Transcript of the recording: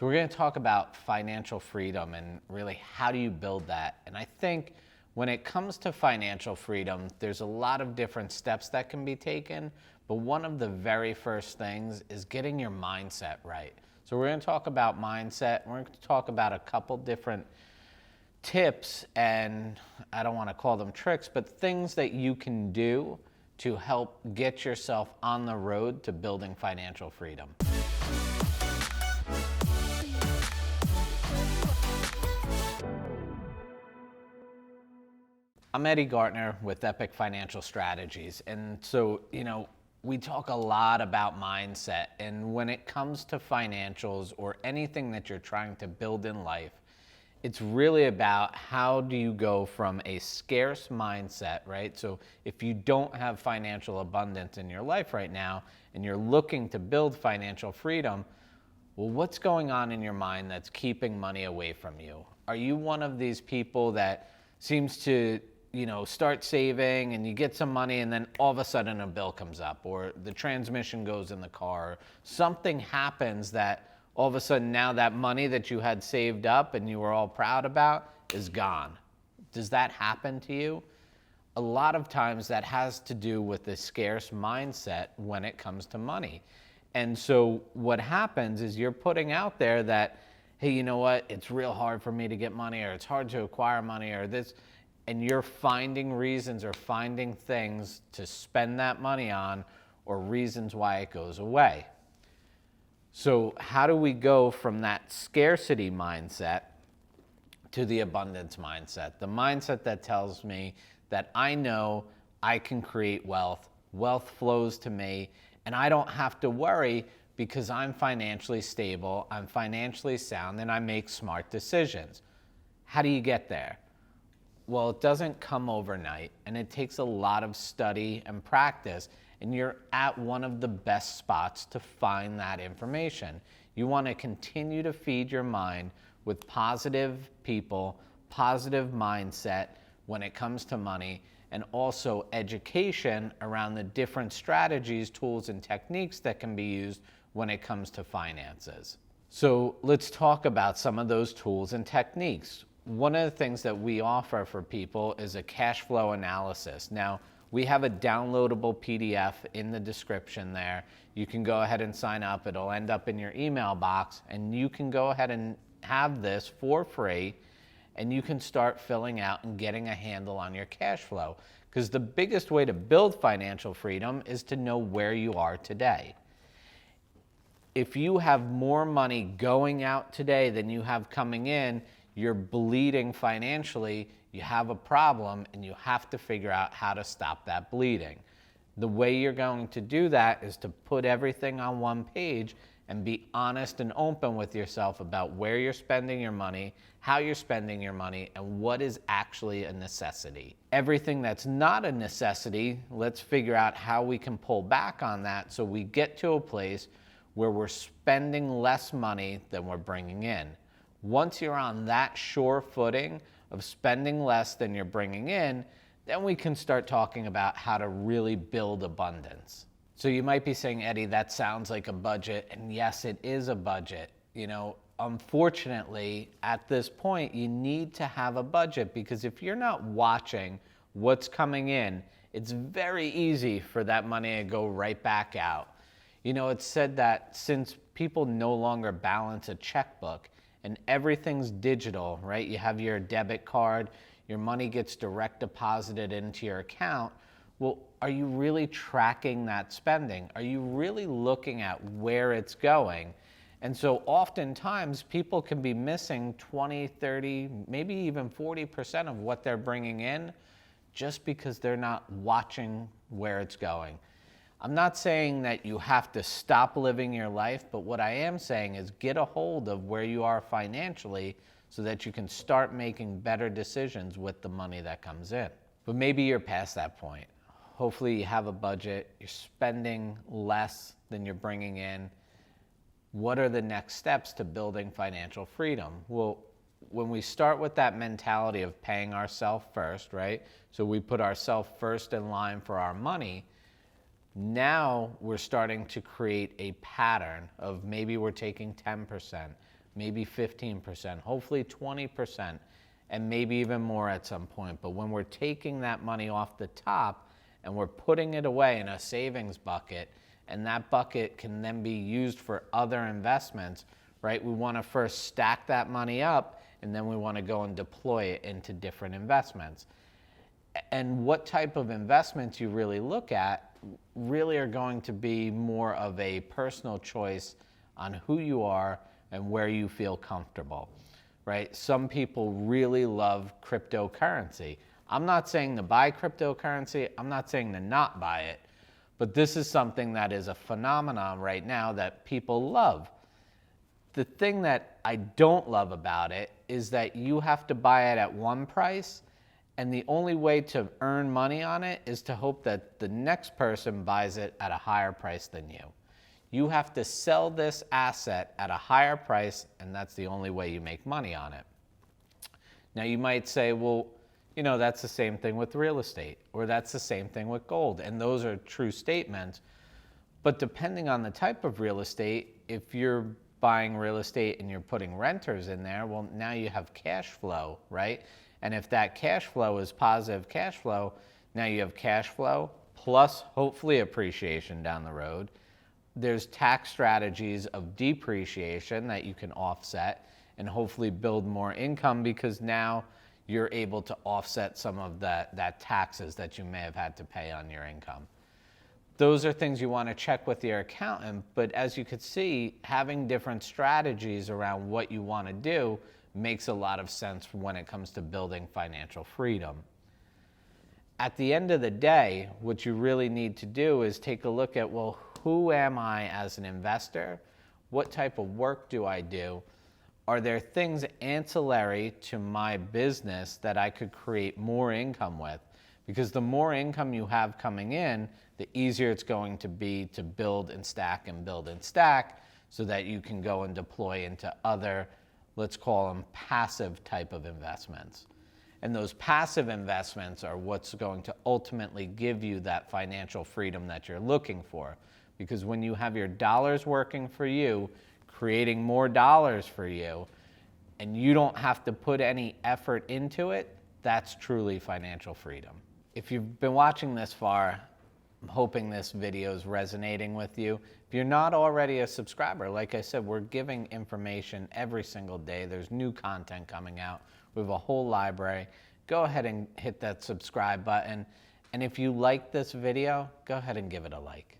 So we're going to talk about financial freedom and really how do you build that. And I think when it comes to financial freedom, there's a lot of different steps that can be taken, but one of the very first things is getting your mindset right. So we're going to talk about mindset. We're going to talk about a couple different tips, and I don't want to call them tricks, but things that you can do to help get yourself on the road to building financial freedom. I'm Eddie Gartner with Epic Financial Strategies. And so, we talk a lot about mindset. And when it comes to financials or anything that you're trying to build in life, it's really about how do you go from a scarce mindset, right? So if you don't have financial abundance in your life right now and you're looking to build financial freedom, well, what's going on in your mind that's keeping money away from you? Are you one of these people that seems to start saving and you get some money and then all of a sudden a bill comes up or the transmission goes in the car, or something happens that all of a sudden now that money that you had saved up and you were all proud about is gone? Does that happen to you? A lot of times that has to do with the scarce mindset when it comes to money. And so what happens is you're putting out there that, hey, you know what, it's real hard for me to get money, or it's hard to acquire money, or this, and you're finding reasons or finding things to spend that money on or reasons why it goes away. So how do we go from that scarcity mindset to the abundance mindset? The mindset that tells me that I know I can create wealth, wealth flows to me, and I don't have to worry because I'm financially stable, I'm financially sound, and I make smart decisions. How do you get there? Well, it doesn't come overnight, and it takes a lot of study and practice, and you're at one of the best spots to find that information. You want to continue to feed your mind with positive people, positive mindset when it comes to money, and also education around the different strategies, tools, and techniques that can be used when it comes to finances. So let's talk about some of those tools and techniques. One of the things that we offer for people is a cash flow analysis. Now, we have a downloadable PDF in the description there. You can go ahead and sign up. It'll end up in your email box, and you can go ahead and have this for free, and you can start filling out and getting a handle on your cash flow. Because the biggest way to build financial freedom is to know where you are today. If you have more money going out today than you have coming in, you're bleeding financially, you have a problem, and you have to figure out how to stop that bleeding. The way you're going to do that is to put everything on one page and be honest and open with yourself about where you're spending your money, how you're spending your money, and what is actually a necessity. Everything that's not a necessity, let's figure out how we can pull back on that so we get to a place where we're spending less money than we're bringing in. Once you're on that sure footing of spending less than you're bringing in, then we can start talking about how to really build abundance. So you might be saying, Eddie, that sounds like a budget. And yes, it is a budget. Unfortunately, at this point, you need to have a budget, because if you're not watching what's coming in, it's very easy for that money to go right back out. It's said that since people no longer balance a checkbook, and everything's digital, right? You have your debit card, your money gets direct deposited into your account. Well, are you really tracking that spending? Are you really looking at where it's going? And so oftentimes people can be missing 20, 30, maybe even 40% of what they're bringing in just because they're not watching where it's going. I'm not saying that you have to stop living your life, but what I am saying is get a hold of where you are financially so that you can start making better decisions with the money that comes in. But maybe you're past that point. Hopefully you have a budget, you're spending less than you're bringing in. What are the next steps to building financial freedom? Well, when we start with that mentality of paying ourselves first, right? So we put ourselves first in line for our money. Now we're starting to create a pattern of maybe we're taking 10%, maybe 15%, hopefully 20%, and maybe even more at some point. But when we're taking that money off the top and we're putting it away in a savings bucket, and that bucket can then be used for other investments, right? We want to first stack that money up, and then we want to go and deploy it into different investments. And what type of investments you really look at really are going to be more of a personal choice on who you are and where you feel comfortable, right? Some people really love cryptocurrency. I'm not saying to buy cryptocurrency. I'm not saying to not buy it. But this is something that is a phenomenon right now that people love. The thing that I don't love about it is that you have to buy it at one price, and the only way to earn money on it is to hope that the next person buys it at a higher price than you. You have to sell this asset at a higher price, and that's the only way you make money on it. Now you might say, well, you know, that's the same thing with real estate, or that's the same thing with gold. And those are true statements. But depending on the type of real estate, if you're buying real estate and you're putting renters in there, well, now you have cash flow, right? And if that cash flow is positive cash flow, now you have cash flow plus hopefully appreciation down the road. There's tax strategies of depreciation that you can offset and hopefully build more income, because now you're able to offset some of that taxes that you may have had to pay on your income. Those are things you want to check with your accountant, but as you could see, having different strategies around what you want to do makes a lot of sense when it comes to building financial freedom. At the end of the day, what you really need to do is take a look at, well, who am I as an investor? What type of work do I do? Are there things ancillary to my business that I could create more income with? Because the more income you have coming in, the easier it's going to be to build and stack and build and stack, so that you can go and deploy into other, let's call them passive type of investments. And those passive investments are what's going to ultimately give you that financial freedom that you're looking for. Because when you have your dollars working for you, creating more dollars for you, and you don't have to put any effort into it, that's truly financial freedom. If you've been watching this far, I'm hoping this video is resonating with you. If you're not already a subscriber, like I said, we're giving information every single day. There's new content coming out. We have a whole library. Go ahead and hit that subscribe button. And if you like this video, go ahead and give it a like.